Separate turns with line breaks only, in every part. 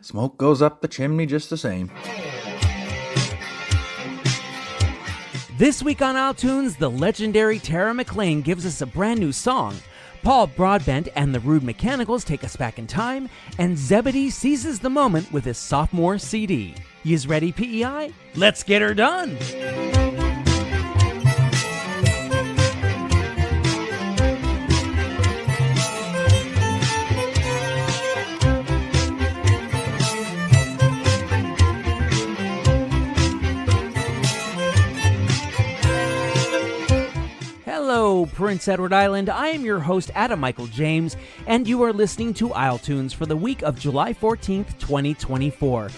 Smoke goes up the chimney just the same.
This week on iTunes, the legendary Tara MacLean gives us a brand new song. Paul Broadbent and the Rude Mechanicals take us back in time, and Zebedee seizes the moment with his sophomore CD. Yous ready, PEI? Let's get her done! Hello, Prince Edward Island. I am your host, Adam Michael James, and you are listening to iTunes for the week of July 14th, 2024.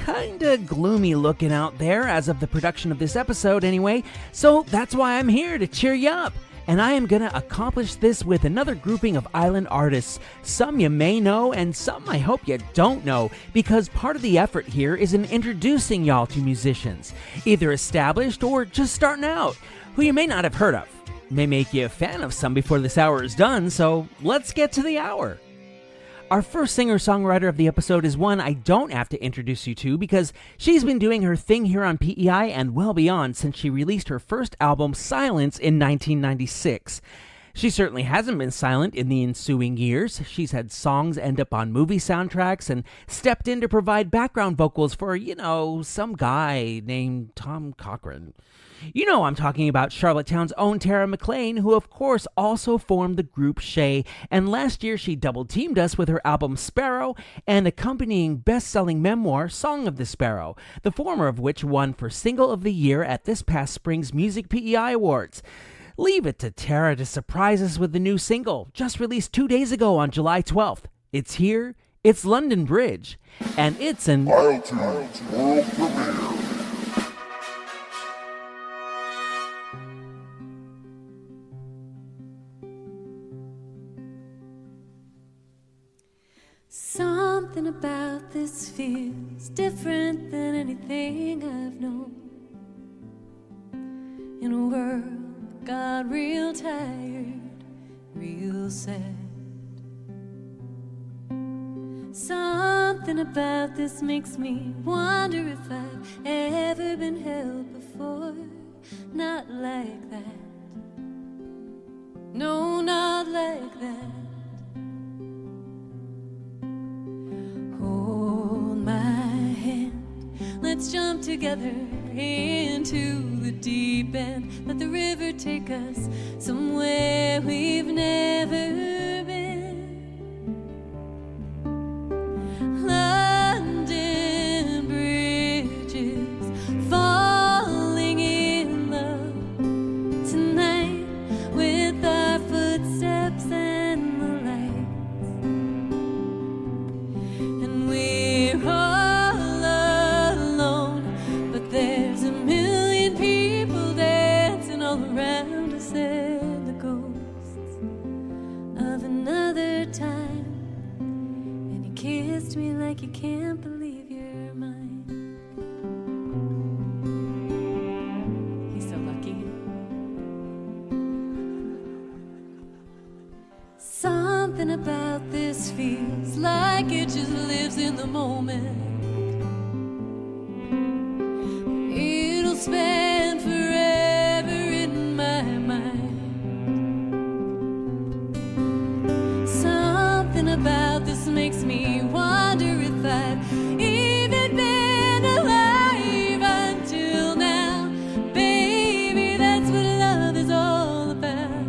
Kinda gloomy looking out there as of the production of this episode anyway, so that's why I'm here to cheer you up. And I am gonna accomplish this with another grouping of island artists. Some you may know, and some I hope you don't know, because part of the effort here is in introducing y'all to musicians, either established or just starting out, who you may not have heard of. May make you a fan of some before this hour is done, so let's get to the hour. Our first singer-songwriter of the episode is one I don't have to introduce you to because she's been doing her thing here on PEI and well beyond since she released her first album, Silence, in 1996. She certainly hasn't been silent in the ensuing years. She's had songs end up on movie soundtracks and stepped in to provide background vocals for, some guy named Tom Cochran. You know I'm talking about Charlottetown's own Tara MacLean, who of course also formed the group Shay, and last year she double-teamed us with her album Sparrow and accompanying best-selling memoir Song of the Sparrow, the former of which won for Single of the Year at this past spring's Music PEI Awards. Leave it to Tara to surprise us with the new single, just released 2 days ago on July 12th. It's here, it's London Bridge, and it's an
iTunes World Premiere.
Something about this feels different than anything I've known. In a world that got real tired, real sad. Something about this makes me wonder if I've ever been held before. Not like that. No, not like that. Let's jump together into the deep end. Let the river take us somewhere we've never been. London bridges, falling in love tonight with our footsteps and the lights. And we're all around us, and the ghosts of another time. And you kissed me like you can't believe you're mine. He's so lucky. Something about this feels like it just lives in the moment. It'll spend forever in my mind. Something about this makes me wonder if I've even been alive until now. Baby, that's what love is all about.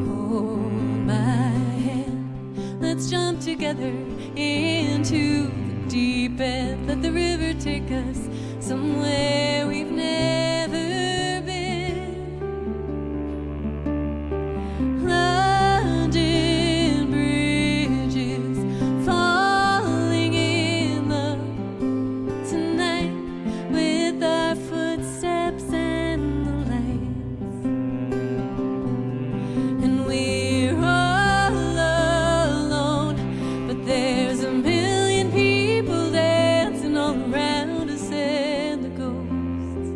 Hold my hand, let's jump together into the deep end. Let the river take us somewhere we've never been. London bridges, falling in love tonight with our footsteps and the lights. And we're all alone, but there's a million people dancing all around us, and the ghosts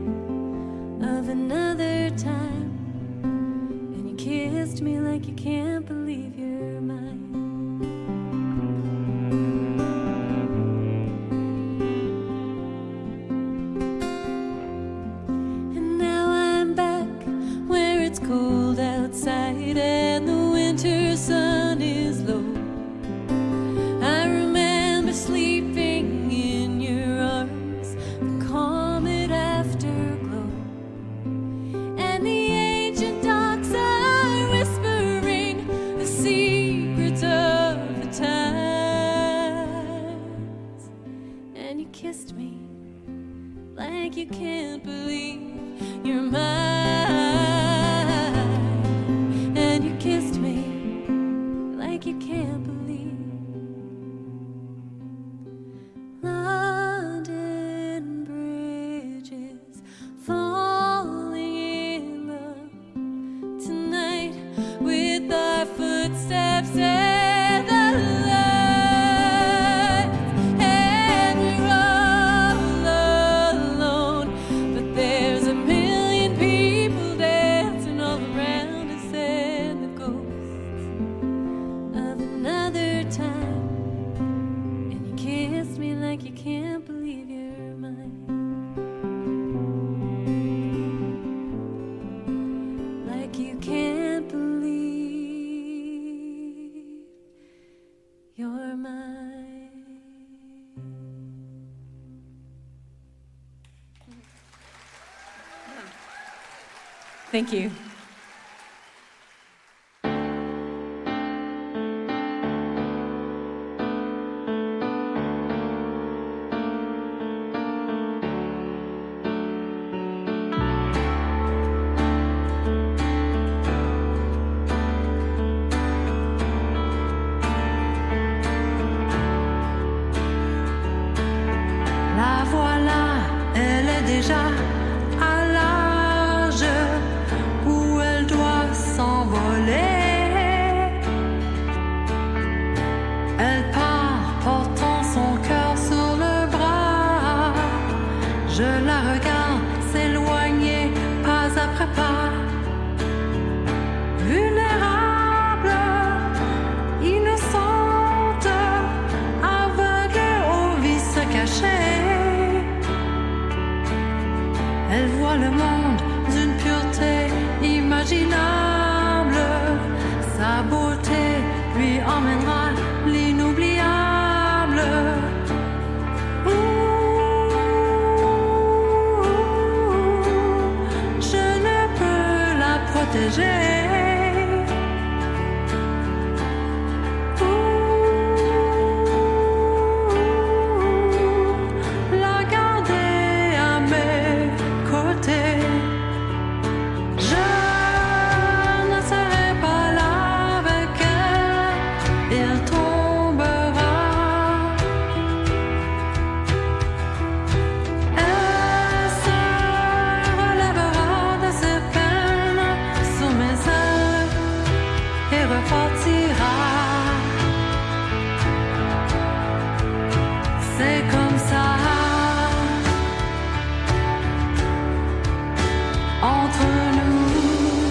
like you can't believe you're mine. And you kissed me like you can't believe. London bridges falling in love tonight with our footsteps and the lights. And we're all alone, but there's a million people dancing all around us and the ghosts of another time. And you kiss me like you can't believe you're mine. Like you can't believe you're mine. Thank you.
La voilà, elle est déjà à l'âge où elle doit s'envoler. Elle part portant son cœur sur le bras. Je la regarde s'éloigner pas après pas. Vulnérable, innocente, aveugle aux vices cachés. Elle voit le monde d'une pureté imaginable. Sa beauté lui emmènera l'inoubliable. Je ne peux la protéger. La garder à mes côtés. Je ne serai pas là avec elle, il tombera. Elle se relèvera de ses peines sous mes ailes et repartira. C'est comme ça. Entre nous,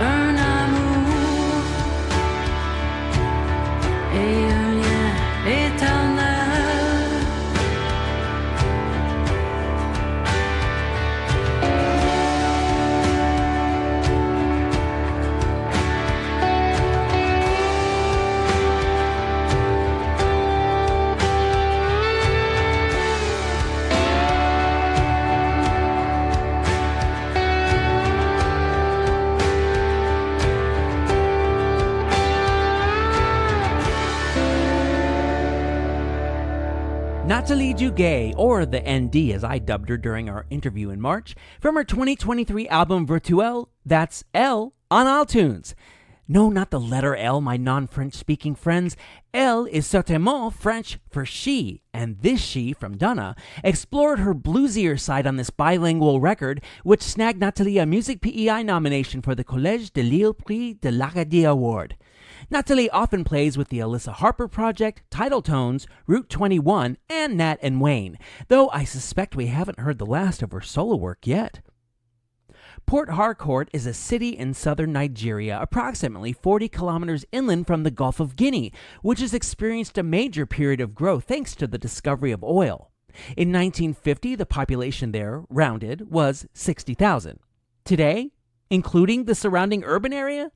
un amour et un lien éternel.
Nathalie Duguay, or the ND as I dubbed her during our interview in March, from her 2023 album Virtuelle, that's L on iTunes. No, not the letter L, my non-French speaking friends. L is certainement French for she, and this she, from Donna, explored her bluesier side on this bilingual record, which snagged Nathalie a Music PEI nomination for the Collège de Lille Prix de l'Acadie Award. Nathalie often plays with the Alyssa Harper Project, Tidal Tones, Route 21, and Nat and Wayne, though I suspect we haven't heard the last of her solo work yet. Port Harcourt is a city in southern Nigeria, approximately 40 kilometers inland from the Gulf of Guinea, which has experienced a major period of growth thanks to the discovery of oil. In 1950, the population there, rounded, was 60,000. Today, including the surrounding urban area,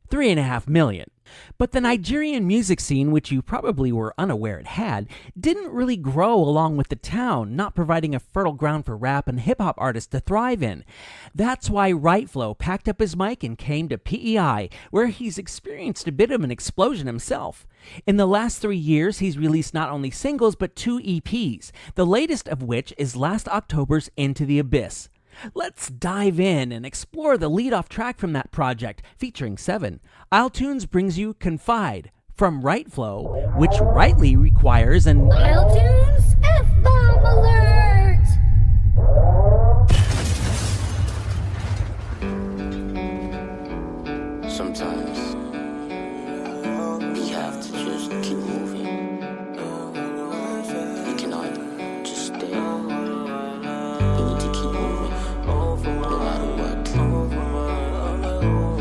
3.5 million. But the Nigerian music scene, which you probably were unaware it had, didn't really grow along with the town, not providing a fertile ground for rap and hip-hop artists to thrive in. That's why Right Flow packed up his mic and came to PEI, where he's experienced a bit of an explosion himself. In the last 3 years, he's released not only singles, but 2 EPs, the latest of which is last October's Into the Abyss. Let's dive in and explore the lead-off track from that project, featuring 7. isletunes brings you Confide from Right Flow, which rightly requires an
isletunes F-bomb alert!
Sometimes we have to just keep moving. We cannot just stay. We need to keep moving, no matter what.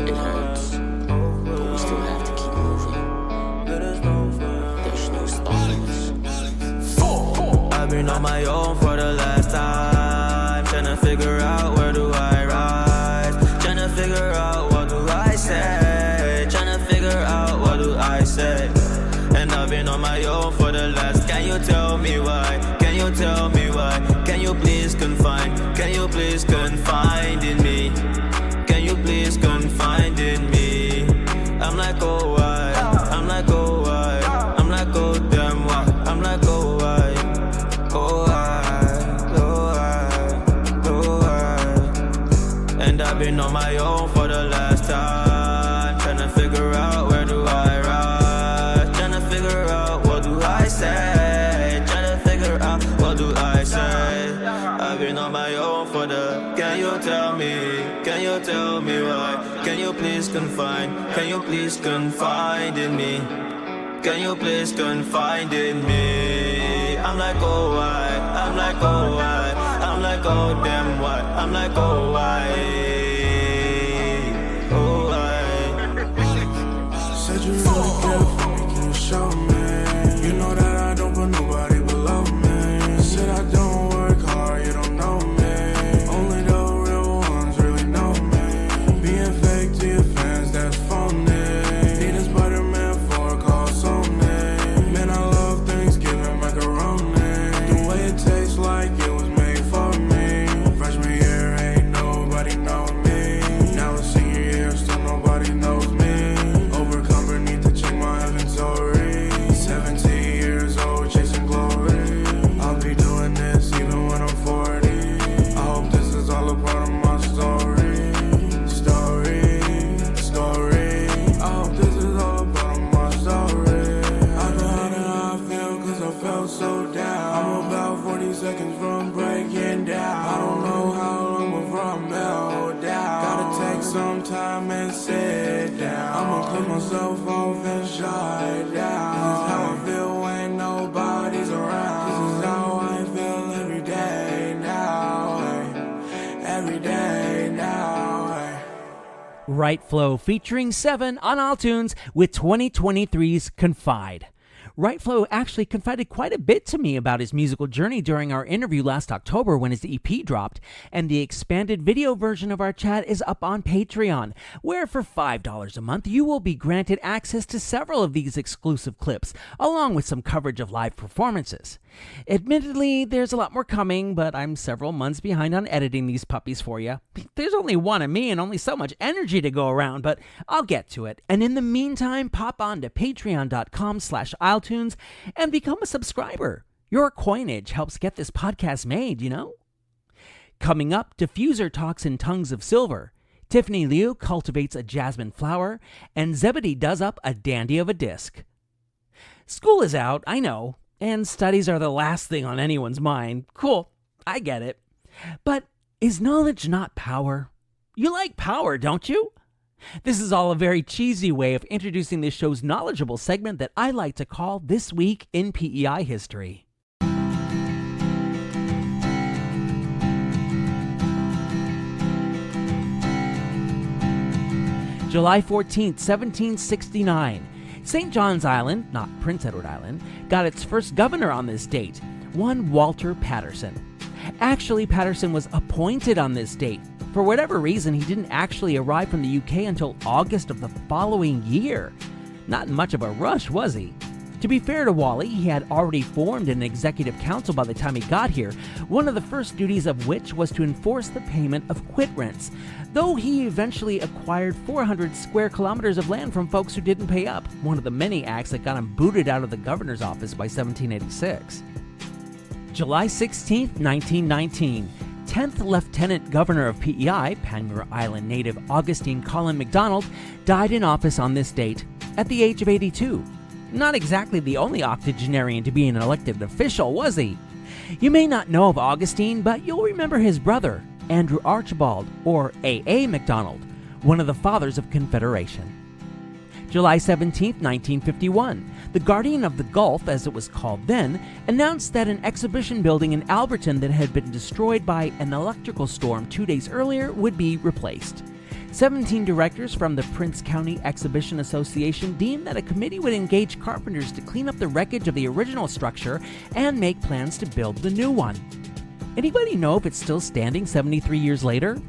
It hurts, but we still have to keep moving. There's no stopping us.
I've been on my own for the last time, trying to figure out where do I rise, trying to figure out what do I say, trying to figure out what do I say. And I've been on my own for the last. Can you tell me why? Can you tell me why? Can you please confide? Can you please confide in me? Can you please confide in me? I'm like, oh why? I'm like, oh why? I'm like, oh damn why? I'm like, oh why? Oh why? Oh why? Oh why? And I've been on my own for the last time, trying to figure out where do I rise, trying to figure out what do I say, trying to figure out what do I say. I've been on my own for the. Can you tell me? Can you tell me why? Can you please confide? Can you please confide in me? Can you please confide in me? I'm like, oh why? I'm like, oh why? I'm like, oh damn why? I'm like, oh why? Oh why?
Said you really care for me, can you show me? You know that I don't put nobody below me. Said I don't work hard, you don't know me. Only the real ones really know me. Being fake to your fans, that's phony. Need a Spider-Man for a call Sony. Man, I love Thanksgiving macaroni. The way it tastes like it was made for me. Freshman year, ain't nobody know me. Now it's senior year, still nobody knows me. Overcome beneath to check my inventory. 17 years old, chasing glory. I'll be doing this even when I'm 40. I hope this is all a part of my story. I hope this is all a part of my story. I know how I feel cause I felt so down. I'm about 40 seconds from breaking down. I don't know how long before I melt down. Gotta take some time and sit down. I'ma clean myself off and shut down. This is how I feel when nobody's around. This is how I feel every day now, hey. Every day now, hey.
Right Flow featuring 7 on isletunes with 2023's Confide. Right Flow actually confided quite a bit to me about his musical journey during our interview last October when his EP dropped, and the expanded video version of our chat is up on Patreon, where for $5 a month you will be granted access to several of these exclusive clips, along with some coverage of live performances. Admittedly, there's a lot more coming, but I'm several months behind on editing these puppies for you. There's only one of me and only so much energy to go around, but I'll get to it. And in the meantime, pop on to patreon.com/isletunes and become a subscriber. Your coinage helps get this podcast made, you know? Coming up, Diffuser talks in tongues of silver. Tiffany Liu cultivates a jasmine flower, and Zebedee does up a dandy of a disc. School is out, I know, and studies are the last thing on anyone's mind. Cool, I get it. But is knowledge not power? You like power, don't you? This is all a very cheesy way of introducing this show's knowledgeable segment that I like to call This Week in PEI History. July 14th, 1769. St. John's Island, not Prince Edward Island, got its first governor on this date, one Walter Patterson. Actually, Patterson was appointed on this date. For whatever reason, he didn't actually arrive from the UK until August of the following year. Not in much of a rush, was he? To be fair to Wally, he had already formed an executive council by the time he got here, one of the first duties of which was to enforce the payment of quit rents, though he eventually acquired 400 square kilometers of land from folks who didn't pay up, one of the many acts that got him booted out of the governor's office by 1786. July 16, 1919. 10th Lieutenant Governor of PEI, Panmure Island native Augustine Collin MacDonald, died in office on this date at the age of 82. Not exactly the only octogenarian to be an elected official, was he? You may not know of Augustine, but you'll remember his brother, Andrew Archibald, or A.A. MacDonald, one of the fathers of Confederation. July 17, 1951, the Guardian of the Gulf, as it was called then, announced that an exhibition building in Alberton that had been destroyed by an electrical storm 2 days earlier would be replaced. 17 directors from the Prince County Exhibition Association deemed that a committee would engage carpenters to clean up the wreckage of the original structure and make plans to build the new one. Anybody know if it's still standing 73 years later?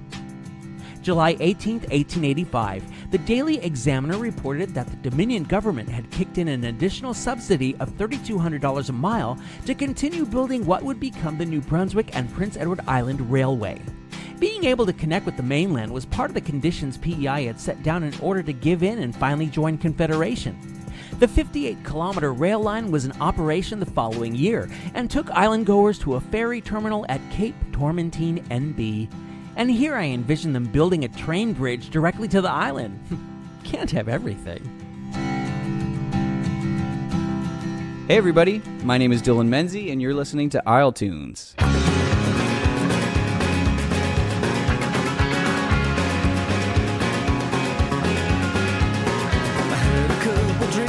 July 18, 1885, the Daily Examiner reported that the Dominion government had kicked in an additional subsidy of $3,200 a mile to continue building what would become the New Brunswick and Prince Edward Island Railway. Being able to connect with the mainland was part of the conditions PEI had set down in order to give in and finally join Confederation. The 58-kilometer rail line was in operation the following year and took island-goers to a ferry terminal at Cape Tormentine, NB. And here I envision them building a train bridge directly to the island. Can't have everything.
Hey everybody, my name is Dylan Menzie and you're listening to isletunes.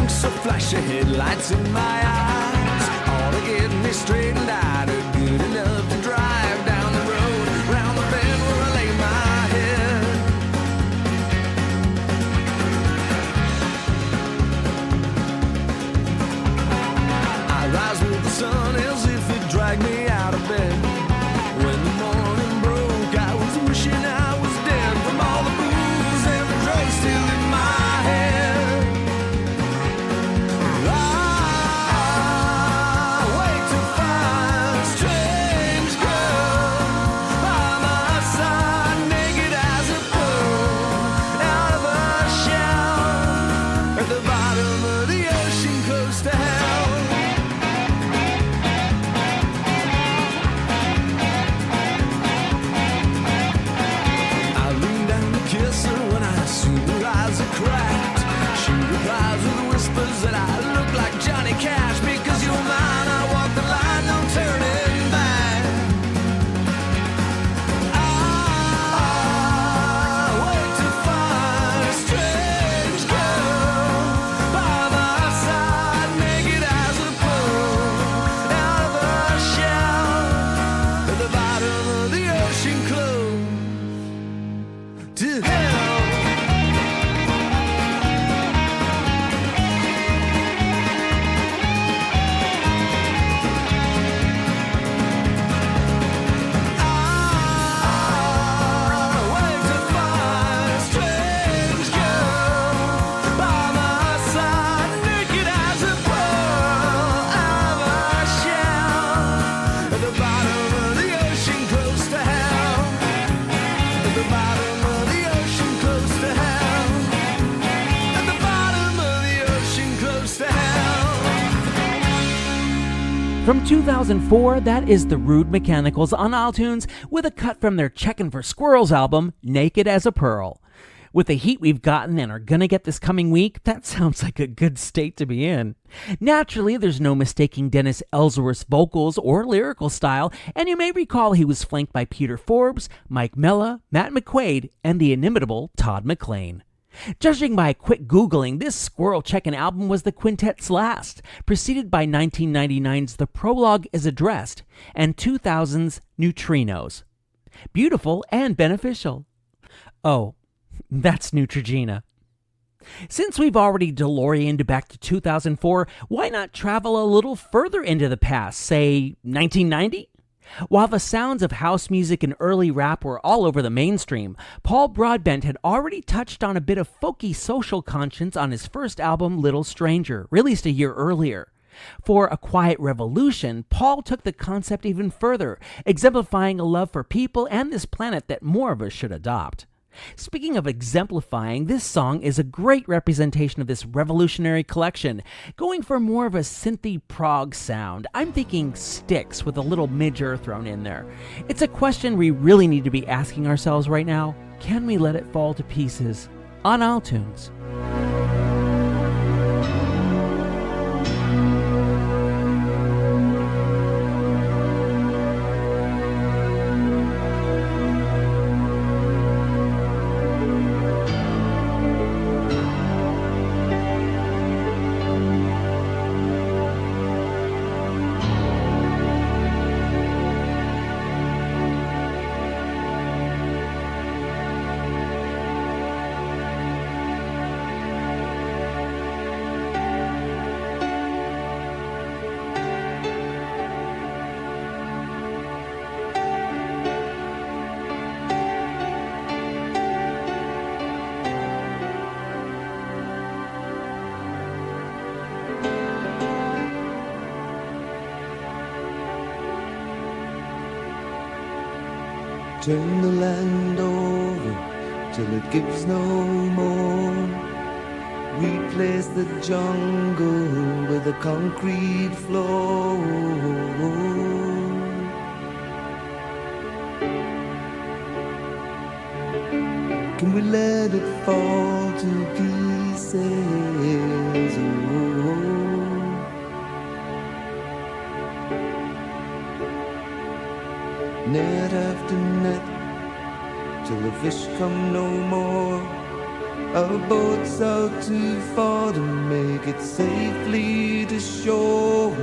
So flash your headlights in my eyes, all to get me straightened out, or good enough to drive down the road, round the bend where I lay my head. I rise with the sun as if it dragged me out of bed. When the morning broke, I was wishing I was dead from all the booze and the drugs still in my head. That I look like Johnny Cash because you're mine. I walk the line, no turning back. I wait to find a strange girl by my side, naked as a pearl, out of a shell, at the bottom of the ocean, close to hell.
From 2004, that is the Rude Mechanicals on iTunes with a cut from their Checkin' for Squirrels album, Naked as a Pearl. With the heat we've gotten and are gonna get this coming week, that sounds like a good state to be in. Naturally, there's no mistaking Dennis Ellsworth's vocals or lyrical style, and you may recall he was flanked by Peter Forbes, Mike Mella, Matt McQuaid, and the inimitable Todd MacLean. Judging by a quick Googling, this Squirrel Checkin' album was the quintet's last, preceded by 1999's The Prologue is Addressed and 2000's Neutrinos. Beautiful and beneficial. Oh, that's Neutrogena. Since we've already DeLoreaned back to 2004, why not travel a little further into the past, say 1990? While the sounds of house music and early rap were all over the mainstream, Paul Broadbent had already touched on a bit of folky social conscience on his first album, Little Stranger, released a year earlier. For A Quiet Revolution, Paul took the concept even further, exemplifying a love for people and this planet that more of us should adopt. Speaking of exemplifying, this song is a great representation of this revolutionary collection, going for more of a synthy prog sound. I'm thinking Styx with a little midger thrown in there. It's a question we really need to be asking ourselves right now. Can we let it fall to pieces? On iTunes.
Turn the land over till it gives no more. Replace the jungle with a concrete floor. Can we let it fall to pieces? Oh. Net after net, till the fish come no more. Our boat's out too far to make it safely to shore.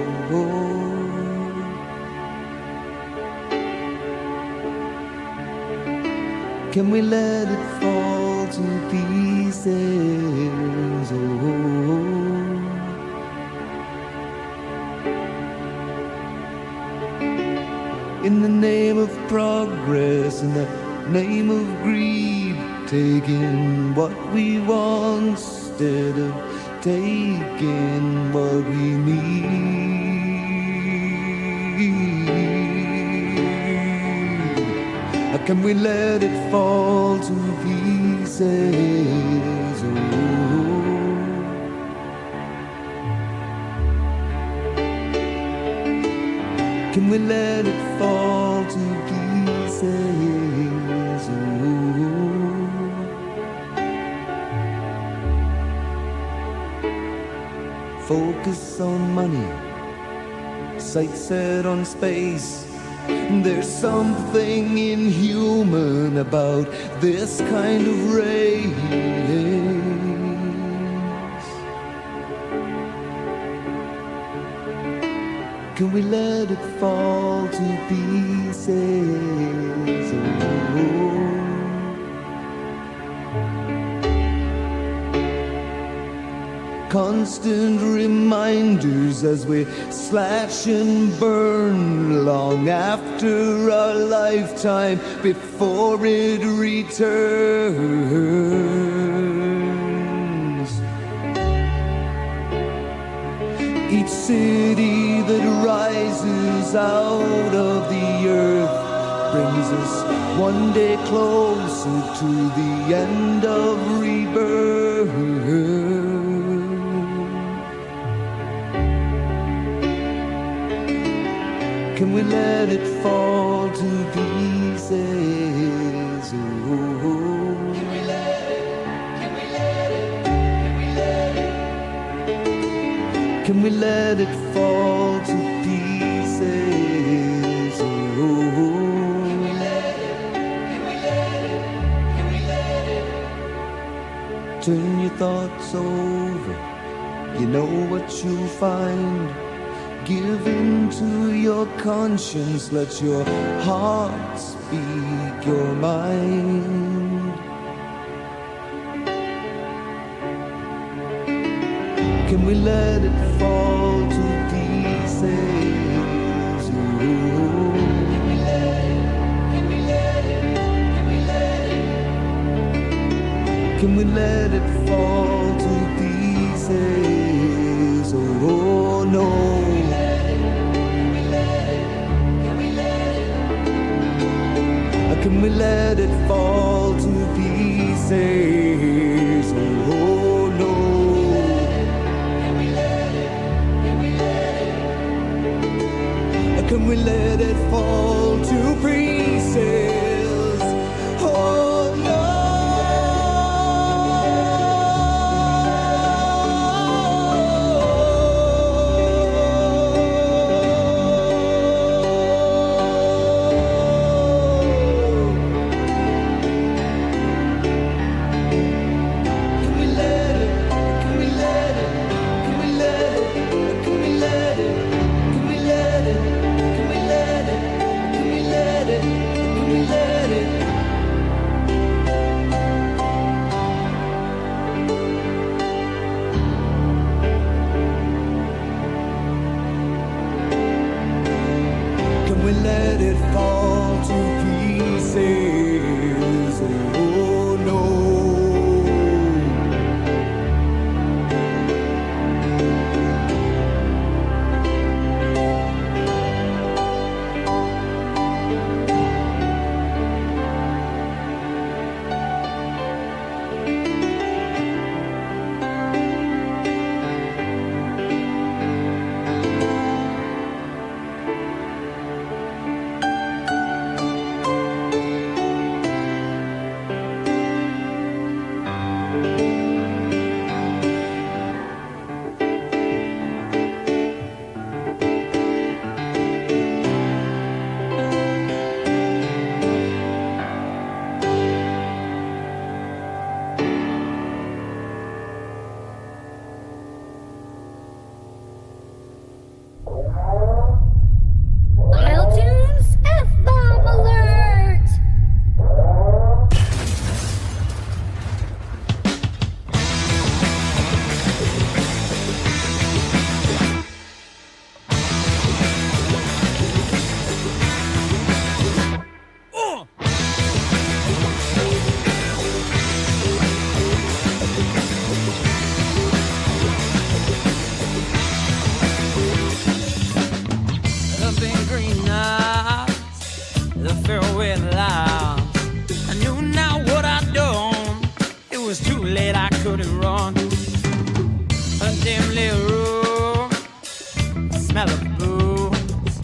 Can we let it fall to pieces? Oh. In the name of progress, in the name of greed, taking what we want instead of taking what we need. How can we let it fall to pieces? Oh. Can we let it fall to pieces? Ooh. Focus on money, sight set on space. There's something inhuman about this kind of race. Can we let it fall to pieces? Oh. Constant reminders as we slash and burn long after our lifetime before it returns. Each city that rises out of the earth brings us one day closer to the end of rebirth. Can we let it fall to pieces? Oh. Can we let it? Can we let it? Can we let it? Can we let it fall to pieces? Oh. Can we let it? Can we let it? Can we let it? Turn your thoughts over. You know what you'll find. Give in to your conscience, let your heart speak your mind. Can we let it fall to pieces? Ooh. can we let it fall to pieces? Oh no. Can we let it fall to pieces? Oh no. Can we let it fall to pieces? Oh no. Let it fall to pieces. Oh no.
isletunes F-bomb alert!
The big green eyes, the fairway lines. I knew now what I'd done. It was too late, I couldn't run. A dim little room, the smell of booze,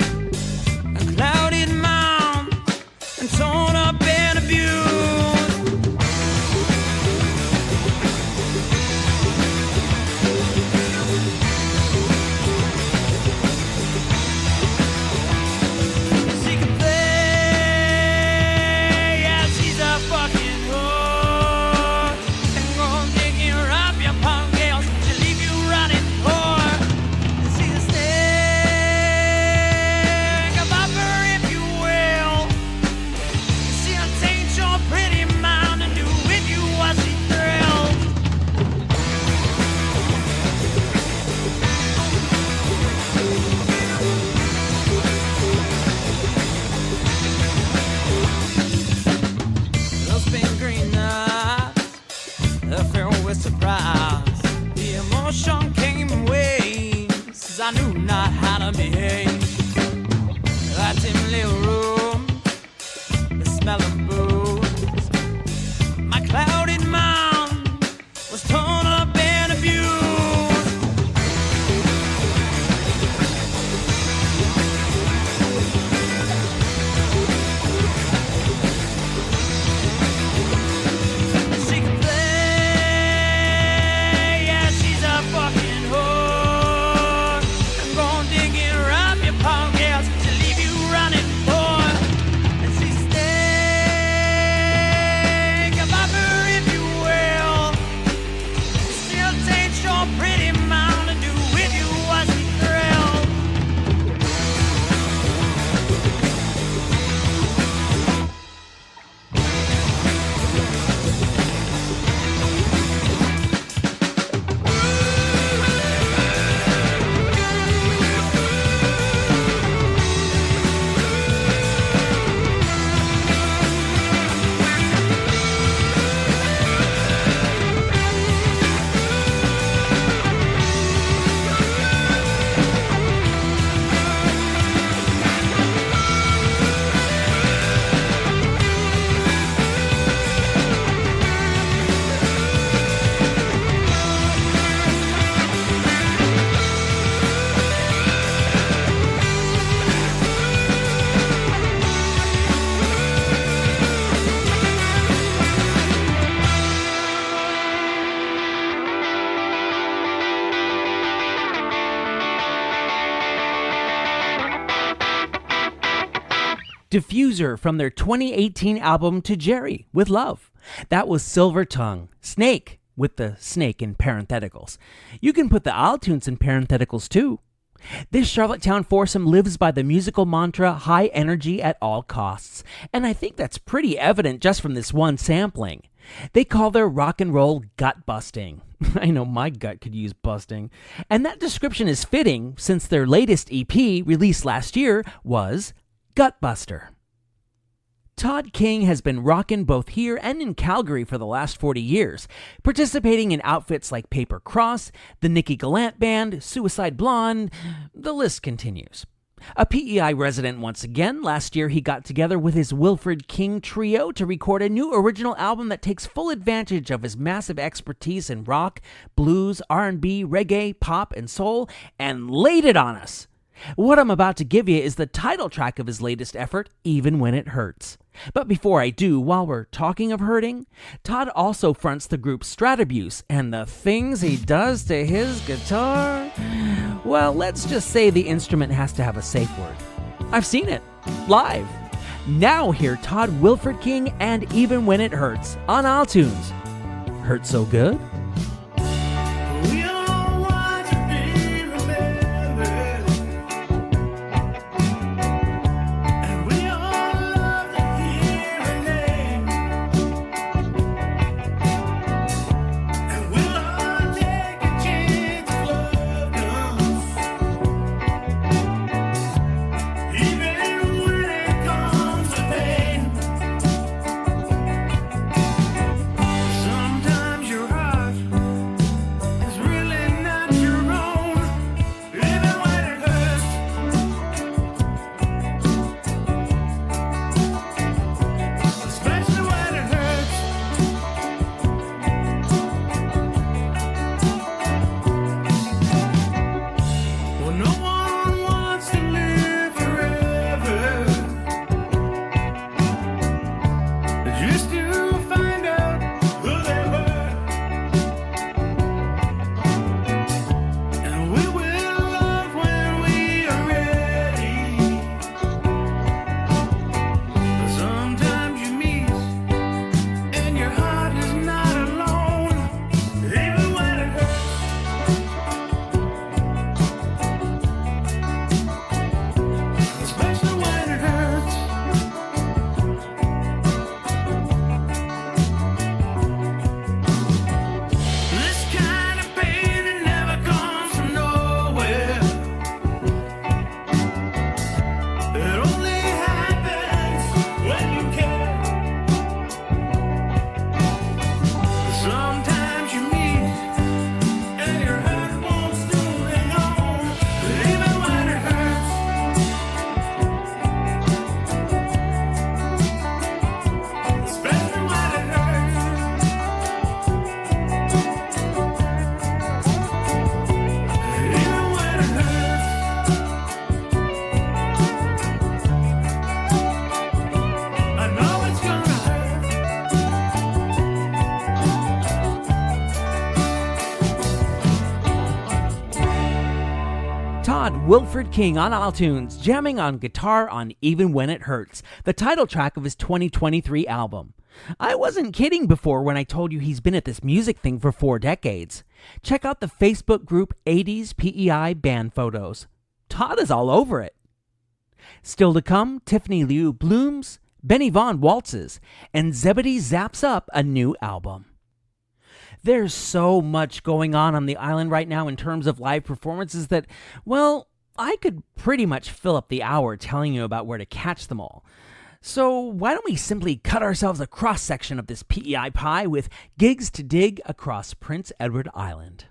a clouded mound, and torn up and abused. She can play, yeah, she's a fucking whore. And go digging up your punk girls, she'll leave you running poor. She's a snake, a viper if you will. She'll taint your pretty mind and do with you what she thrills. Those big green eyes, the fear was surprise. The emotion came in waves, I knew not how to behave. That dim little room, the smell of booze, my clouded mind was torn up and abused. She can play, yeah, she's a fucking whore. I'm gonna dig in her up your punk girls to leave you running poor. And she's a snake, a viper if you will. She'll taint your pretty mind and do with you what she thrills.
Diffuser from their 2018 album To Jerry with Love. That was Silver Tongue. Snake with the snake in parentheticals. You can put the iTunes in parentheticals too. This Charlottetown foursome lives by the musical mantra high energy at all costs, and I think that's pretty evident just from this one sampling. They call their rock and roll gut busting. I know my gut could use busting. And that description is fitting since their latest EP, released last year, was Gutbuster. Todd King has been rockin' both here and in Calgary for the last 40 years, participating in outfits like Paper Cross, the Nikki Gallant Band, Suicide Blonde, the list continues. A PEI resident once again, last year he got together with his Wilfred King Trio to record a new original album that takes full advantage of his massive expertise in rock, blues, R&B, reggae, pop, and soul, and laid it on us. What I'm about to give you is the title track of his latest effort, Even When It Hurts. But before I do, while we're talking of hurting, Todd also fronts the group Stratabuse, and the things he does to his guitar, well, let's just say the instrument has to have a safe word. I've seen it, live. Now hear Todd Wilfred King and Even When It Hurts on iTunes. Hurt so good?
We all want to be remembered, and we all love to hear a name, and we'll all take a chance if love comes, even when it comes to pain. Sometimes your heart is really not your own, even when it hurts. Especially when it hurts. Well, no one wants to live forever, just to find out who they were. And we will love when we are ready. Sometimes you meet and your heart is not alone, even when it hurts. Especially when it hurts. This kind of pain, it never comes from nowhere. It only happens when you care. Sometimes you meet and your heart won't still hang on, even when it hurts. Especially when it hurts. Even when it hurts. I know it's gonna hurt.
Todd Wilfred King on iTunes, jamming on guitar on Even When It Hurts, the title track of his 2023 album. I wasn't kidding before when I told you he's been at this music thing for 4 decades. Check out the Facebook group 80s PEI Band Photos. Todd is all over it. Still to come, Tiffany Liu blooms, Benny Vaughn waltzes, and Zebedee zaps up a new album. There's so much going on the island right now in terms of live performances that, well, I could pretty much fill up the hour telling you about where to catch them all. So why don't we simply cut ourselves a cross-section of this PEI pie with gigs to dig across Prince Edward Island.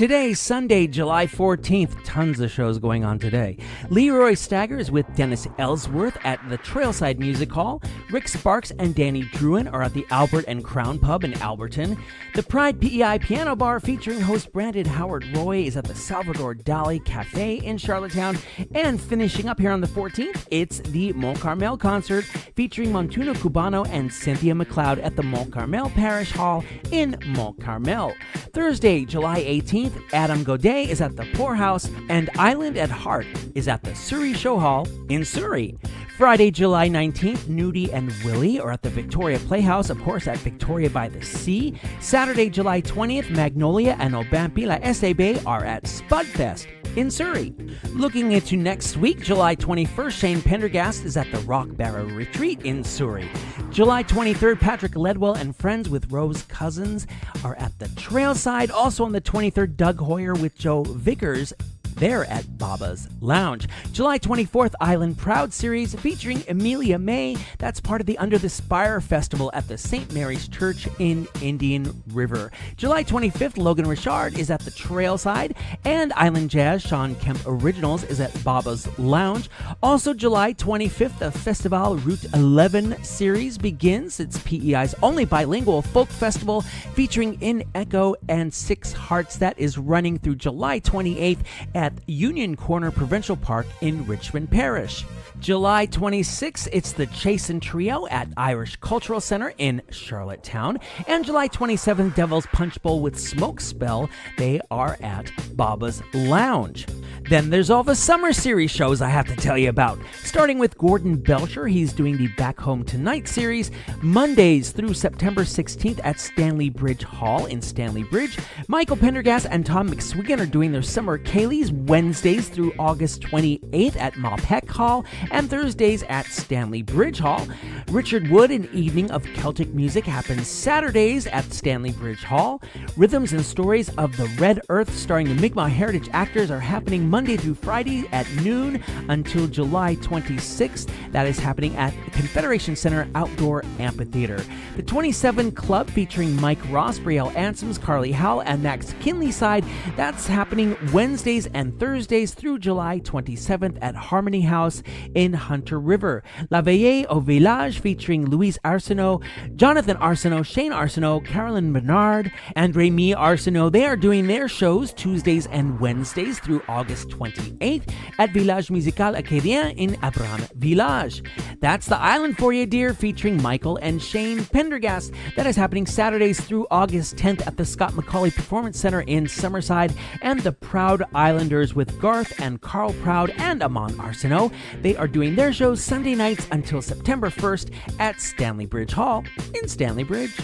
Today, Sunday, July 14th, tons of shows going on today. Leroy Staggers with Dennis Ellsworth at the Trailside Music Hall. Rick Sparks and Danny Druin are at the Albert and Crown Pub in Alberton. The Pride PEI Piano Bar featuring host Brandon Howard Roy is at the Salvador Dali Cafe in Charlottetown. And finishing up here on the 14th, it's the Mont Carmel concert featuring Montuno Cubano and Cynthia McLeod at the Mont Carmel Parish Hall in Mont Carmel. Thursday, July 18th, Adam Godet is at the Poorhouse, and Island at Heart is at the Surrey Show Hall in Surrey. Friday, July 19th, Nudie and Willie are at the Victoria Playhouse, of course, at Victoria by the Sea. Saturday, July 20th, Magnolia and Obampi La SAB are at Spudfest in Surrey. Looking into next week, July 21st, Shane Pendergast is at the Rock Barrow Retreat in Surrey. July 23rd, Patrick Ledwell and friends with Rose Cousins are at the Trailside. Also on the 23rd, Doug Hoyer with Joe Vickers. They're at Baba's Lounge. July 24th, Island Proud series featuring Amelia May. That's part of the Under the Spire Festival at the St. Mary's Church in Indian River. July 25th, Logan Richard is at the Trailside. And Island Jazz, Sean Kemp Originals, is at Baba's Lounge. Also, July 25th, the Festival Route 11 series begins. It's PEI's only bilingual folk festival featuring In Echo and Six Hearts. That is running through July 28th at Union Corner Provincial Park in Richmond Parish. July 26th, it's the Chasen Trio at Irish Cultural Center in Charlottetown. And July 27th, Devil's Punch Bowl with Smoke Spell. They are at Baba's Lounge. Then there's all the summer series shows I have to tell you about. Starting with Gordon Belcher, he's doing the Back Home Tonight series, Mondays through September 16th at Stanley Bridge Hall in Stanley Bridge. Michael Pendergast and Tom McSwiggan are doing their Summer Kayleys Wednesdays through August 28th at Malpeque Hall and Thursdays at Stanley Bridge Hall. Richard Wood, an evening of Celtic music, happens Saturdays at Stanley Bridge Hall. Rhythms and Stories of the Red Earth starring the Mi'kmaq Heritage actors are happening Monday through Friday at noon until July 26th. That is happening at Confederation Center Outdoor Amphitheater. The 27 Club featuring Mike Ross, Brielle Ansems, Carly Howell, and Max Kinleyside. That's happening Wednesdays and Thursdays through July 27th at Harmony House in Hunter River. La Veille au Village featuring Louise Arsenault, Jonathan Arsenault, Shane Arsenault, Carolyn Bernard, and Rémi Arsenault. They are doing their shows Tuesdays and Wednesdays through August 28th at Village Musical Acadien in Abraham Village. That's the island for you, dear, featuring Michael and Shane Pendergast. That is happening Saturdays through August 10th at the Scott Macaulay Performance Center in Summerside. And the Proud Islanders with Garth and Carl Proud and Amon Arsenault. They are doing their shows Sunday nights until September 1st at Stanley Bridge Hall in Stanley Bridge.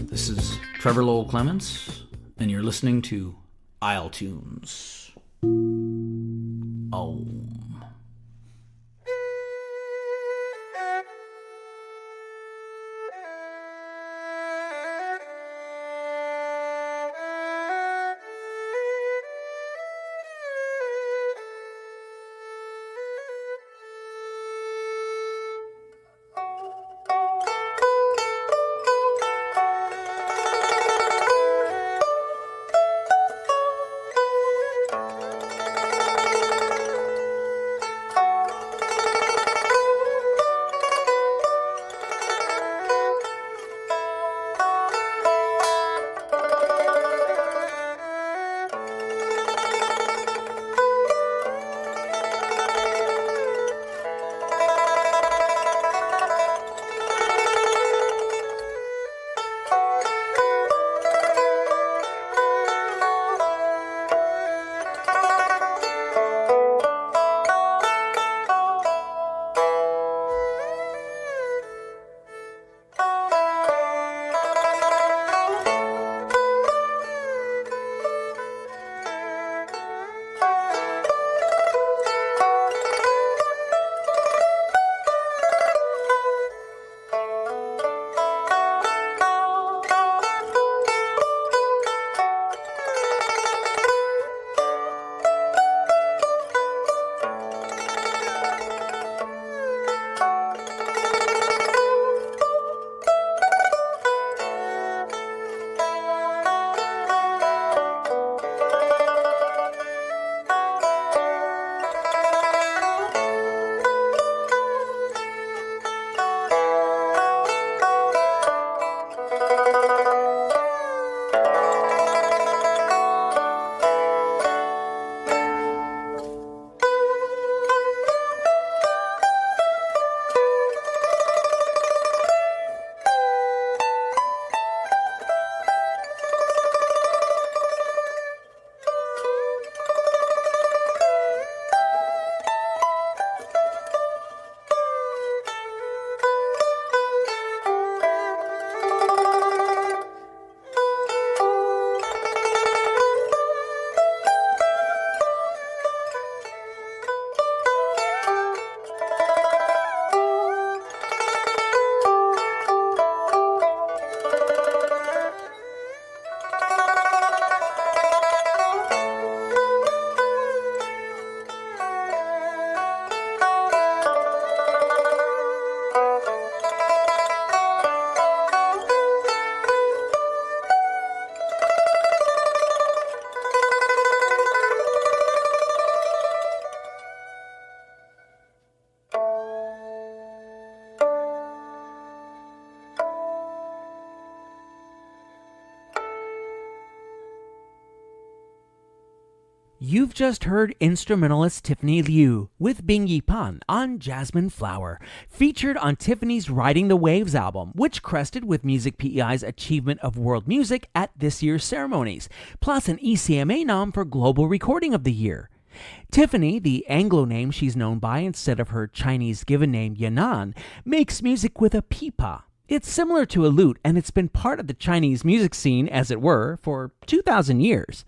This is Trevor Lowell Clements, and you're listening to isletunes. Oh.
You've just heard instrumentalist Tiffany Liu with Bing Yi Pan on Jasmine Flower, featured on Tiffany's Riding the Waves album, which crested with Music PEI's Achievement of World Music at this year's ceremonies, plus an ECMA nom for Global Recording of the Year. Tiffany, the Anglo name she's known by instead of her Chinese given name Yanan, makes music with a pipa. It's similar to a lute, and it's been part of the Chinese music scene, as it were, for 2,000 years.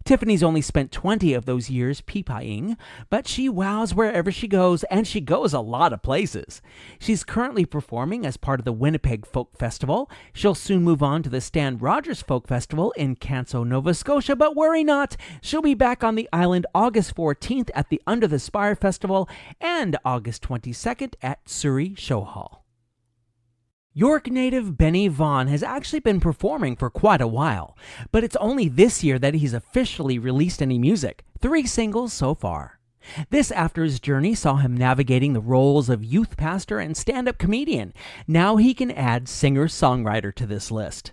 Tiffany's only spent 20 of those years pipaing, but she wows wherever she goes, and she goes a lot of places. She's currently performing as part of the Winnipeg Folk Festival. She'll soon move on to the Stan Rogers Folk Festival in Canso, Nova Scotia, but worry not, she'll be back on the island August 14th at the Under the Spire Festival and August 22nd at Surrey Show Hall. York native Benny Vaughn has actually been performing for quite a while, but it's only this year that he's officially released any music, 3 singles so far. This after his journey saw him navigating the roles of youth pastor and stand-up comedian. Now he can add singer-songwriter to this list.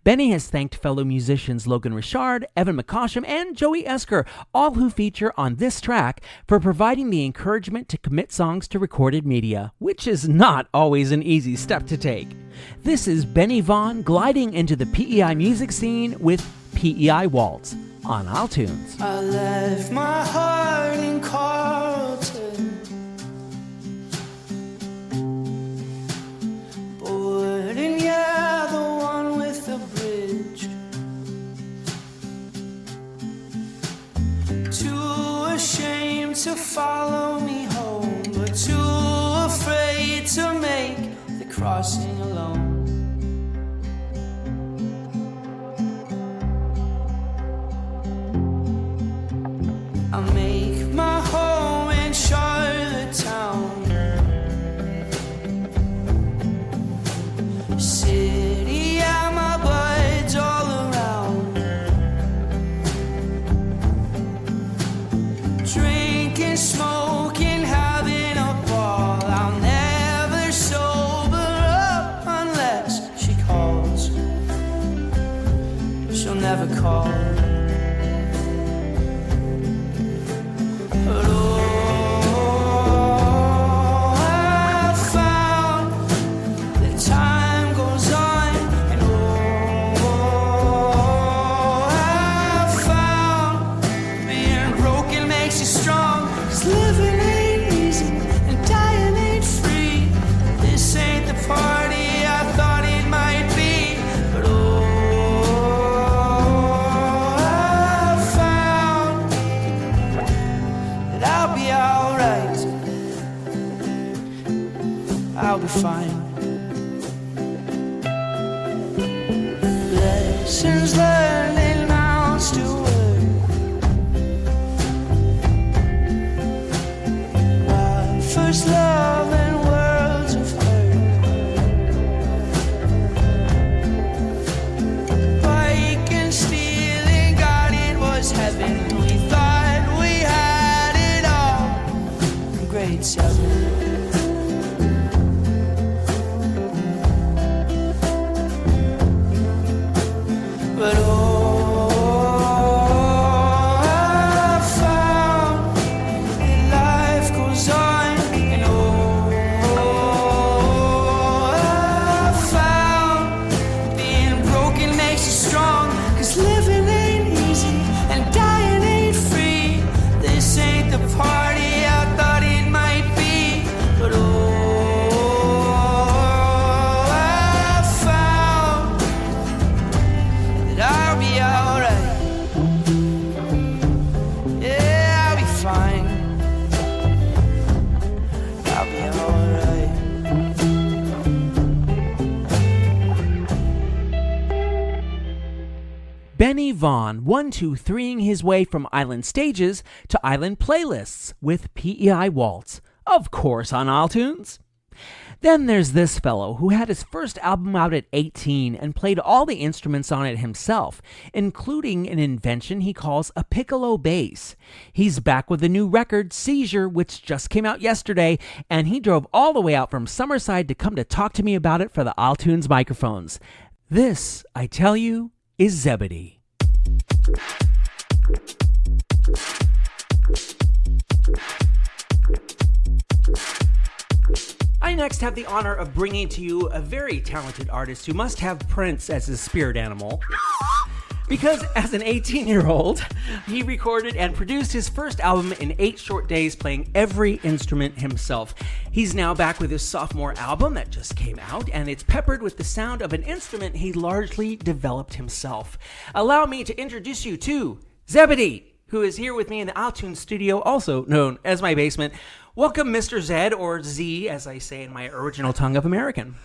Benny has thanked fellow musicians Logan Richard, Evan McCosham, and Joey Esker, all who feature on this track, for providing the encouragement to commit songs to recorded media, which is not always an easy step to take. This is Benny Vaughn gliding into the PEI music scene with PEI Waltz on iTunes.
I left my heart in Carlton, Borden, yeah, the one with the bridge. Too ashamed to follow me home, but too afraid to make the crossing alone. I make my home in Charlottetown, city, yeah, my buds all around, drinking, smoking, having a ball. I'll never sober up unless she calls. She'll never call. But oh, I found that time goes on, and oh, I found being broken makes you strong. 'Cause living ain't easy and dying ain't free. This ain't the party I thought it might be. But oh, I found that I'll be alright. I'll be fine. Lessons learned in mounts to word. My first love and worlds of hurt. Bike and stealing, God, it was heaven. We thought we had it all in grade 7. But oh, I found that life goes on, and oh, I found being broken makes you strong. 'Cause living ain't easy and dying ain't free. This ain't the party I thought it might be. But oh, I found that I'll be alright. Yeah, I'll be fine. I'll be alright.
Benny Vaughn 1-2-3ing his way from island stages to island playlists with PEI Waltz, of course on iTunes. Then there's this fellow who had his first album out at 18 and played all the instruments on it himself, including an invention he calls a piccolo bass. He's back with a new record, Seizure, which just came out yesterday, and he drove all the way out from Summerside to come to talk to me about it for the iTunes microphones. This, I tell you, is Zebedee. I next have the honor of bringing to you a very talented artist who must have Prince as his spirit animal. Because as an 18-year-old, he recorded and produced his first album in 8 short days, playing every instrument himself. He's now back with his sophomore album that just came out, and it's peppered with the sound of an instrument he largely developed himself. Allow me to introduce you to Zebedee, who is here with me in the iTunes studio, also known as my basement. Welcome, Mr. Zed, or Z, as I say in my original tongue of American.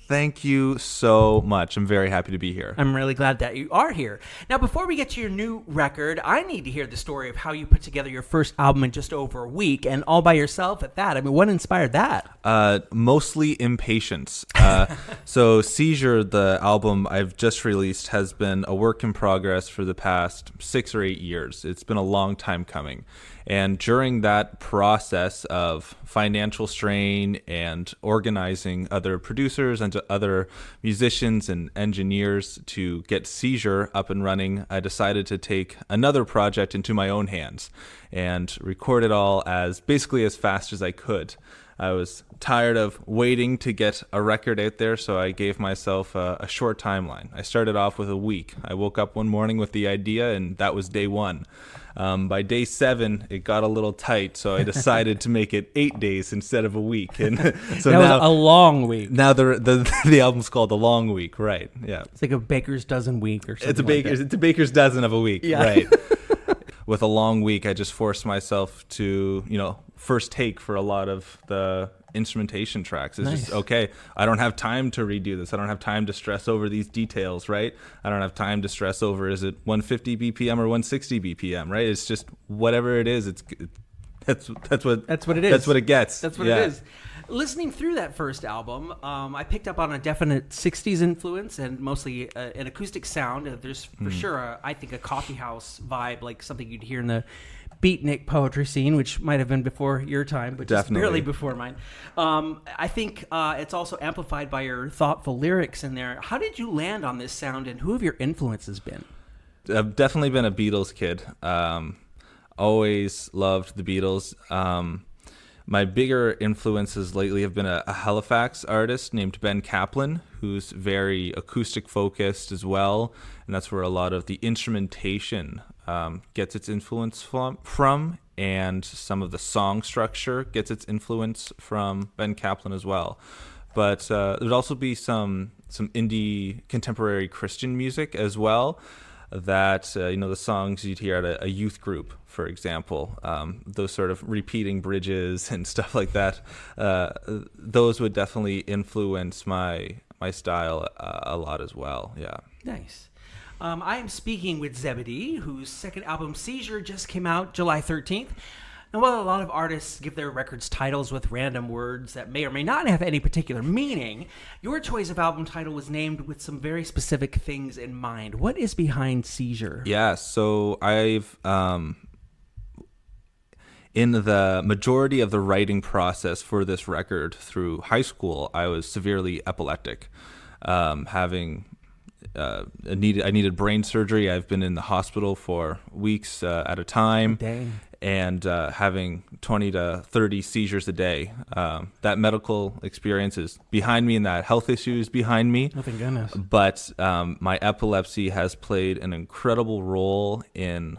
Thank you so much. I'm very happy to be here.
I'm really glad that you are here. Now, before we get to your new record, I need to hear the story of how you put together your first album in just over a week, and all by yourself at that. I mean, what inspired that?
Mostly impatience. So Seizure, the album I've just released, has been a work in progress for the past 6 or 8 years. It's been a long time coming. And during that process of financial strain and organizing other producers and other musicians and engineers to get Seizure up and running, I decided to take another project into my own hands and record it all basically as fast as I could. I was tired of waiting to get a record out there, so I gave myself a short timeline. I started off with a week. I woke up one morning with the idea, and that was day 1. By day 7, it got a little tight, so I decided to make it 8 days instead of a week. And so
that
now,
was a long week.
Now the album's called The Long Week, right? Yeah,
it's like a baker's dozen week or something.
It's a baker's dozen of a week,
yeah.
Right? With a long week, I just forced myself to, first take for a lot of the instrumentation tracks. It's
nice.
Just, okay, I don't have time to redo this. I don't have time to stress over these details, right? I don't have time to stress over, is it 150 BPM or 160 BPM, right? It's just whatever it is, that's what it is. That's what it gets.
That's what it is. Listening through that first album, I picked up on a definite 60s influence and mostly an acoustic sound. There's for sure, I think, a coffee house vibe, like something you'd hear in the beatnik poetry scene, which might have been before your time, but just barely before mine. I think it's also amplified by your thoughtful lyrics in there. How did you land on this sound, and who have your influences been?
I've definitely been a Beatles kid. Always loved the Beatles. My bigger influences lately have been a Halifax artist named Ben Kaplan, who's very acoustic focused as well, and that's where a lot of the instrumentation gets its influence from, and some of the song structure gets its influence from Ben Kaplan as well. But there'd also be some indie contemporary Christian music as well. That the songs you'd hear at a youth group, for example, those sort of repeating bridges and stuff like that, those would definitely influence my style a lot as well. Yeah.
Nice. I am speaking with Zebedee, whose second album Seizure just came out July 13th. And while a lot of artists give their records titles with random words that may or may not have any particular meaning, your choice of album title was named with some very specific things in mind. What is behind Seizure?
Yeah, so I've, in the majority of the writing process for this record through high school, I was severely epileptic, I needed brain surgery. I've been in the hospital for weeks at a time.
Dang.
And having 20 to 30 seizures a day. That medical experience is behind me, and that health issue is behind me.
Oh, thank goodness.
But my epilepsy has played an incredible role in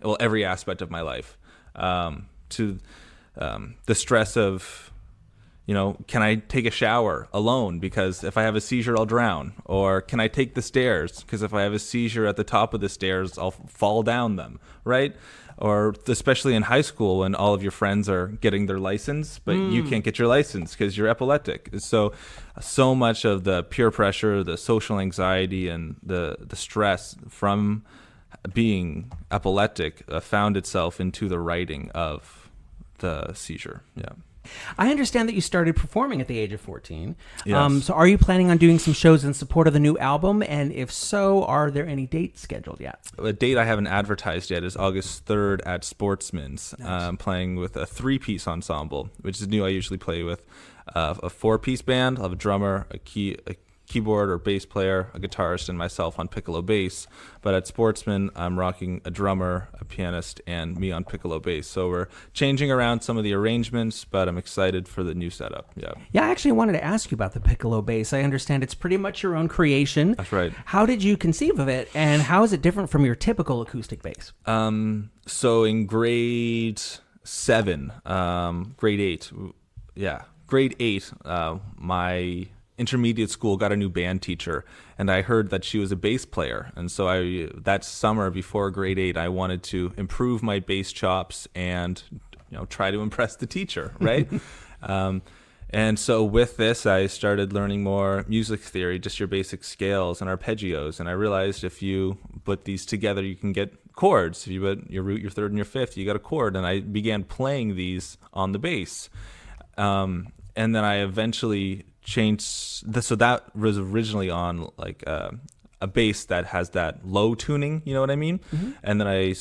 every aspect of my life. To the stress of, can I take a shower alone? Because if I have a seizure, I'll drown. Or can I take the stairs? Because if I have a seizure at the top of the stairs, I'll fall down them, right? Or especially in high school when all of your friends are getting their license, but you can't get your license because you're epileptic. So much of the peer pressure, the social anxiety, and the stress from being epileptic found itself into the writing of the Seizure. Yeah.
I understand that you started performing at the age of 14.
Yes.
So are you planning on doing some shows in support of the new album? And if so, are there any dates scheduled yet?
A date I haven't advertised yet is August 3rd at Sportsman's.
Nice.
Playing with a 3-piece ensemble, which is new. I usually play with a 4-piece band. I'll have a drummer, a keyboard or bass player, a guitarist, and myself on piccolo bass. But at Sportsman, I'm rocking a drummer, a pianist, and me on piccolo bass. So we're changing around some of the arrangements, but I'm excited for the new setup. Yeah.
Yeah, I actually wanted to ask you about the piccolo bass. I understand it's pretty much your own creation.
That's right.
How did you conceive of it, and how is it different from your typical acoustic bass?
So in grade 7, grade 8, my intermediate school got a new band teacher, and I heard that she was a bass player. And so that summer before grade 8, I wanted to improve my bass chops and try to impress the teacher, right? And so with this, I started learning more music theory, just your basic scales and arpeggios. And I realized if you put these together, you can get chords. If you put your root, your third, and your fifth, you got a chord. And I began playing these on the bass. And then I eventually changed. So that was originally on like a bass that has that low tuning, you know what I mean? Mm-hmm. And then I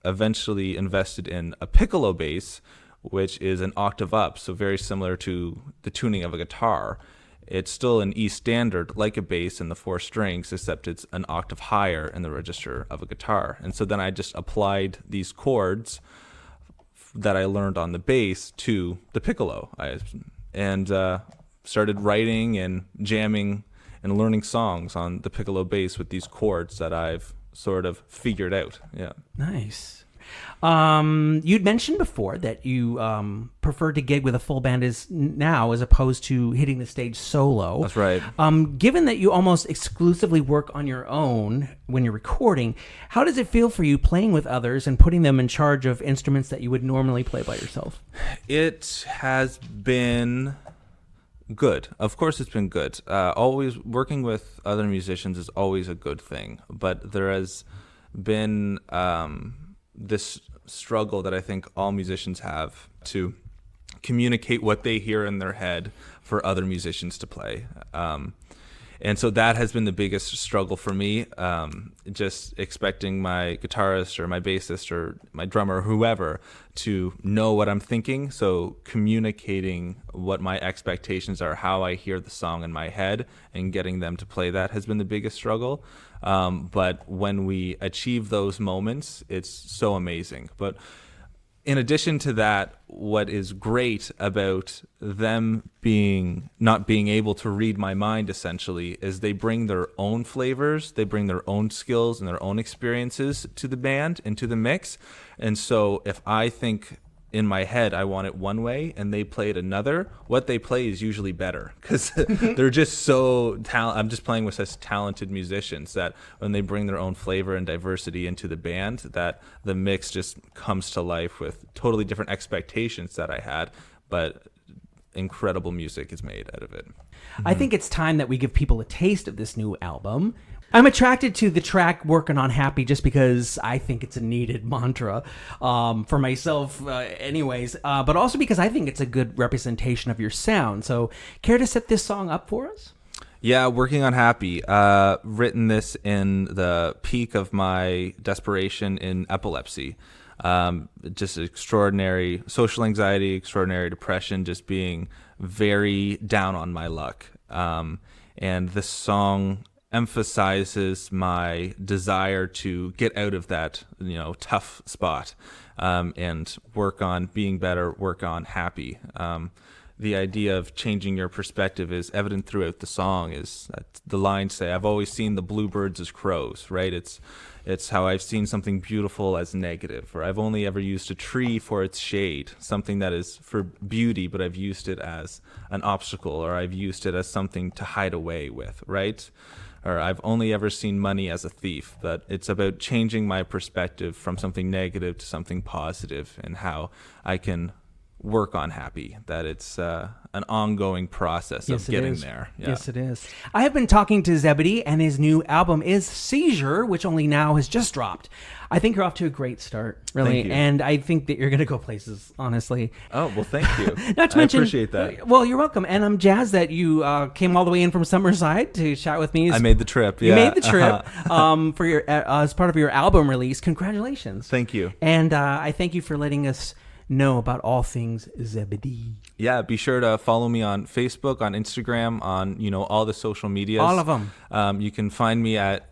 eventually invested in a piccolo bass, which is an octave up, so very similar to the tuning of a guitar. It's still an E standard, like a bass in the 4 strings, except it's an octave higher in the register of a guitar. And so then I just applied these chords that I learned on the bass to the piccolo. And started writing and jamming and learning songs on the piccolo bass with these chords that I've sort of figured out. Yeah.
Nice. You'd mentioned before that you prefer to gig with a full band now as opposed to hitting the stage solo.
That's right.
Given that you almost exclusively work on your own when you're recording, how does it feel for you playing with others and putting them in charge of instruments that you would normally play by yourself?
It has been good. Of course it's been good. Always working with other musicians is always a good thing, but there has been this struggle that I think all musicians have to communicate what they hear in their head for other musicians to play. And so that has been the biggest struggle for me, just expecting my guitarist or my bassist or my drummer or whoever to know what I'm thinking. So communicating what my expectations are, how I hear the song in my head, and getting them to play that has been the biggest struggle. But when we achieve those moments, it's so amazing. But in addition to that, what is great about them not being able to read my mind, essentially, is they bring their own flavors, they bring their own skills and their own experiences to the band and to the mix. And so if I think in my head I want it one way and they play it another, what they play is usually better because they're just so I'm just playing with such talented musicians that when they bring their own flavor and diversity into the band, that the mix just comes to life with totally different expectations that I had, but incredible music is made out of it.
I think it's time that we give people a taste of this new album. I'm attracted to the track Working on Happy just because I think it's a needed mantra for myself anyways, but also because I think it's a good representation of your sound. So care to set this song up for us?
Yeah, Working on Happy. Written this in the peak of my desperation in epilepsy. Just extraordinary social anxiety, extraordinary depression, just being very down on my luck. And this song emphasizes my desire to get out of that, tough spot, and work on being better, work on happy. The idea of changing your perspective is evident throughout the song. Is that the lines say, "I've always seen the bluebirds as crows," right? It's how I've seen something beautiful as negative, or I've only ever used a tree for its shade, something that is for beauty, but I've used it as an obstacle, or I've used it as something to hide away with, right? Or I've only ever seen money as a thief. But it's about changing my perspective from something negative to something positive, and how I can work on happy, that it's an ongoing process of getting there. Yeah.
Yes, it is. I have been talking to Zebedee, and his new album is Seizure, which only now has just dropped. I think you're off to a great start, really.
Thank you.
And I think that you're going to go places, honestly.
Oh, well, thank you.
Not to mention,
I appreciate that.
Well, you're welcome. And I'm jazzed that you came all the way in from Summerside to chat with me.
I made the trip.
You made the trip for your as part of your album release. Congratulations.
Thank you.
And I thank you for letting us know about all things Zebedee?
Yeah, be sure to follow me on Facebook, on Instagram, on all the social medias.
All of them.
You can find me at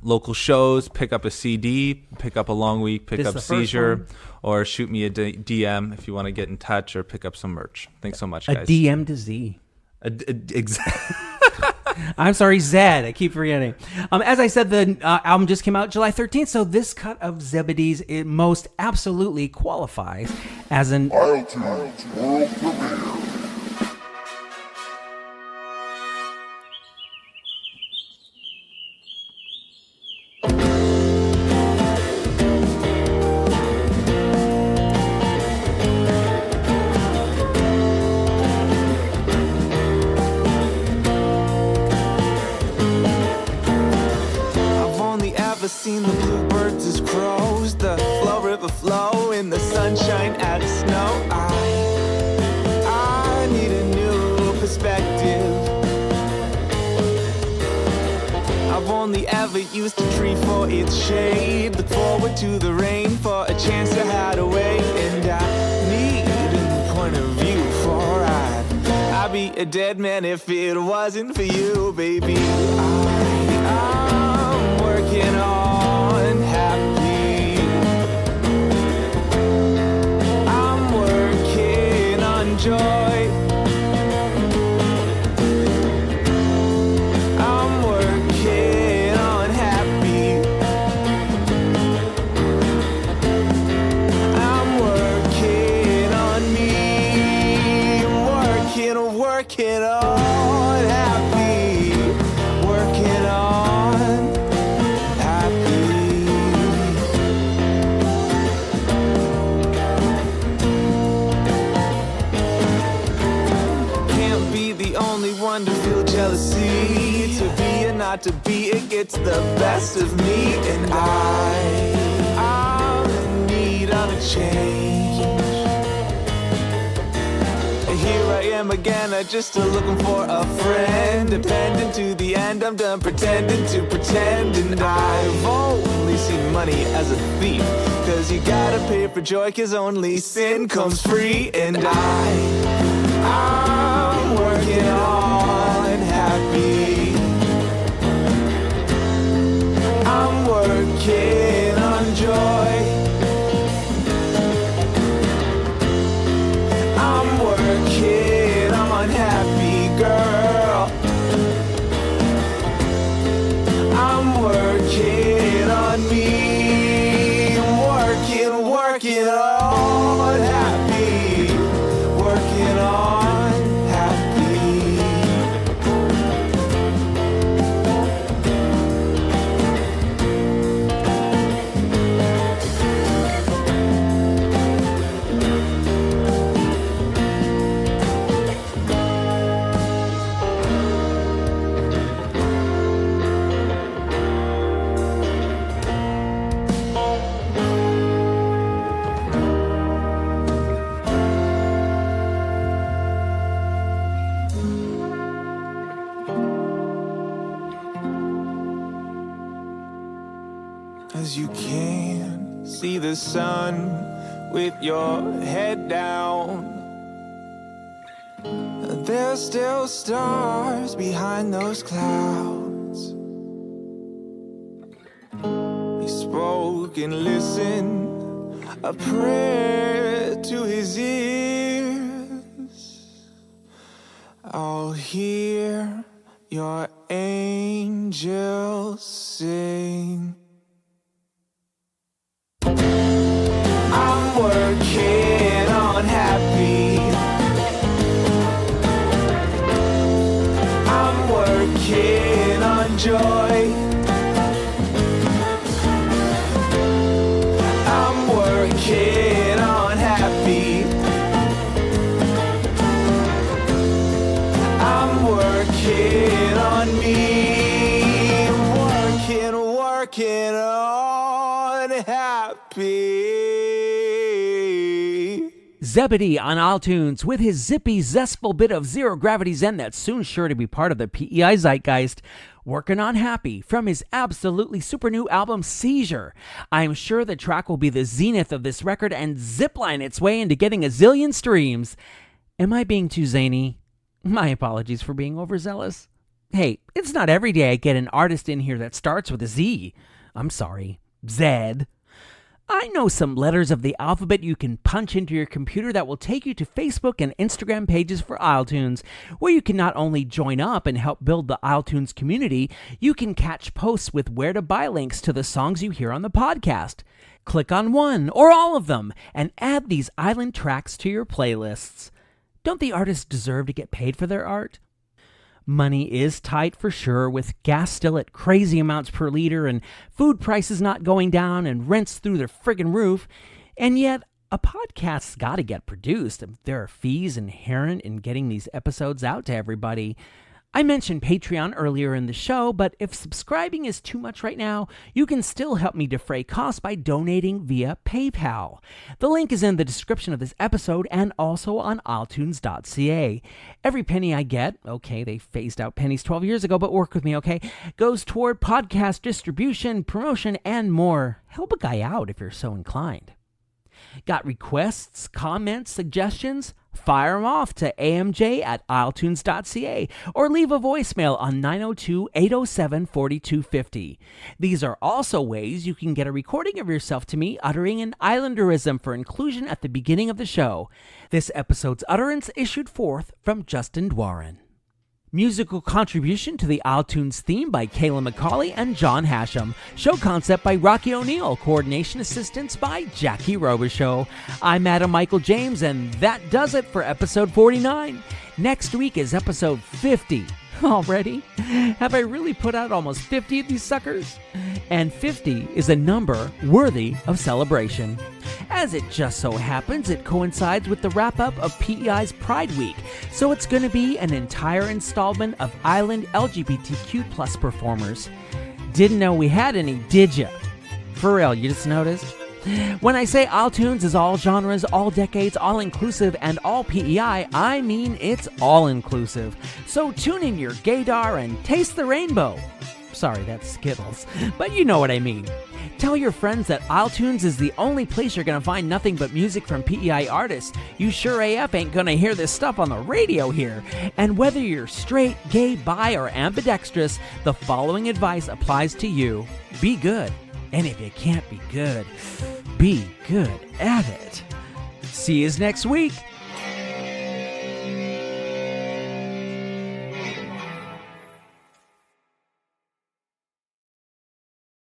local shows, pick up a CD, pick up a long week, pick
This
up
the first
Seizure,
one?
or shoot me a DM if you want to get in touch or pick up some merch. Thanks so much,
A
guys.
DM to Z.
Exactly.
I'm sorry, Zed. I keep forgetting. As I said, the album just came out July 13th, so this cut of Zebedee's it most absolutely qualifies as an
isletunes world premiere.
I've only ever seen the bluebirds as crows, the flow river flow in the sunshine at snow. I need a new perspective. I've only ever used a tree for its shade, look forward to the rain for a chance to hide away. And I need a point of view for I'd be a dead man if it wasn't for you, baby. I'm working on happy. I'm working on joy. I'm working on happy. I'm working on me. I'm working on happy. Working on happy. Can't be the only one to feel jealousy. To be or not to be, it gets the best of me. And I'm in need of a change. Here I am again, I just looking for a friend. Dependent to the end, I'm done pretending to pretend. And I've only seen money as a thief, cause you gotta pay for joy, cause only sin comes free. And I'm working on happy. I'm working on joy. I'm working on happy, girl. I'm working on me. I'm working on happy. Working on happy. As you can see the sun with your head down, there's still stars behind those clouds. He spoke and listened, a prayer to his ears. I'll hear your angels sing. I'm working on happy. I'm working on joy. I'm working on happy. I'm working on me. I'm working on happy.
Zebedee on iTunes with his zippy, zestful bit of zero gravity zen that's soon sure to be part of the PEI zeitgeist. Working on Happy from his absolutely super new album Seizure. I'm sure the track will be the zenith of this record and zipline its way into getting a zillion streams. Am I being too zany? My apologies for being overzealous. Hey, it's not every day I get an artist in here that starts with a Z. I'm sorry, Zed. I know some letters of the alphabet you can punch into your computer that will take you to Facebook and Instagram pages for iTunes, where you can not only join up and help build the iTunes community, you can catch posts with where to buy links to the songs you hear on the podcast. Click on one or all of them and add these island tracks to your playlists. Don't the artists deserve to get paid for their art? Money is tight for sure, with gas still at crazy amounts per liter and food prices not going down and rents through the friggin' roof. And yet, a podcast's got to get produced. There are fees inherent in getting these episodes out to everybody. I mentioned Patreon earlier in the show, but if subscribing is too much right now, you can still help me defray costs by donating via PayPal. The link is in the description of this episode and also on isletunes.ca. Every penny I get, okay, they phased out pennies 12 years ago, but work with me, okay, goes toward podcast distribution, promotion, and more. Help a guy out if you're so inclined. Got requests, comments, suggestions? Fire them off to amj@isletunes.ca or leave a voicemail on 902-807-4250. These are also ways you can get a recording of yourself to me uttering an Islanderism for inclusion at the beginning of the show. This episode's utterance issued forth from Justin Dwarin. Musical contribution to the iTunes theme by Kayla McCauley and John Hashem. Show concept by Rocky O'Neill. Coordination assistance by Jackie Robichaux. I'm Adam Michael James, and that does it for episode 49. Next week is episode 50. Already? Have I really put out almost 50 of these suckers? And 50 is a number worthy of celebration. As it just so happens, it coincides with the wrap-up of PEI's Pride Week, so it's going to be an entire installment of Island LGBTQ+ performers. Didn't know we had any, did ya? For real, you just noticed? When I say iTunes is all genres, all decades, all-inclusive, and all PEI, I mean it's all-inclusive. So tune in your gaydar and taste the rainbow. Sorry, that's Skittles, but you know what I mean. Tell your friends that iTunes is the only place you're going to find nothing but music from PEI artists. You sure AF ain't going to hear this stuff on the radio here. And whether you're straight, gay, bi, or ambidextrous, the following advice applies to you. Be good. And if you can't be good at it. See you next week.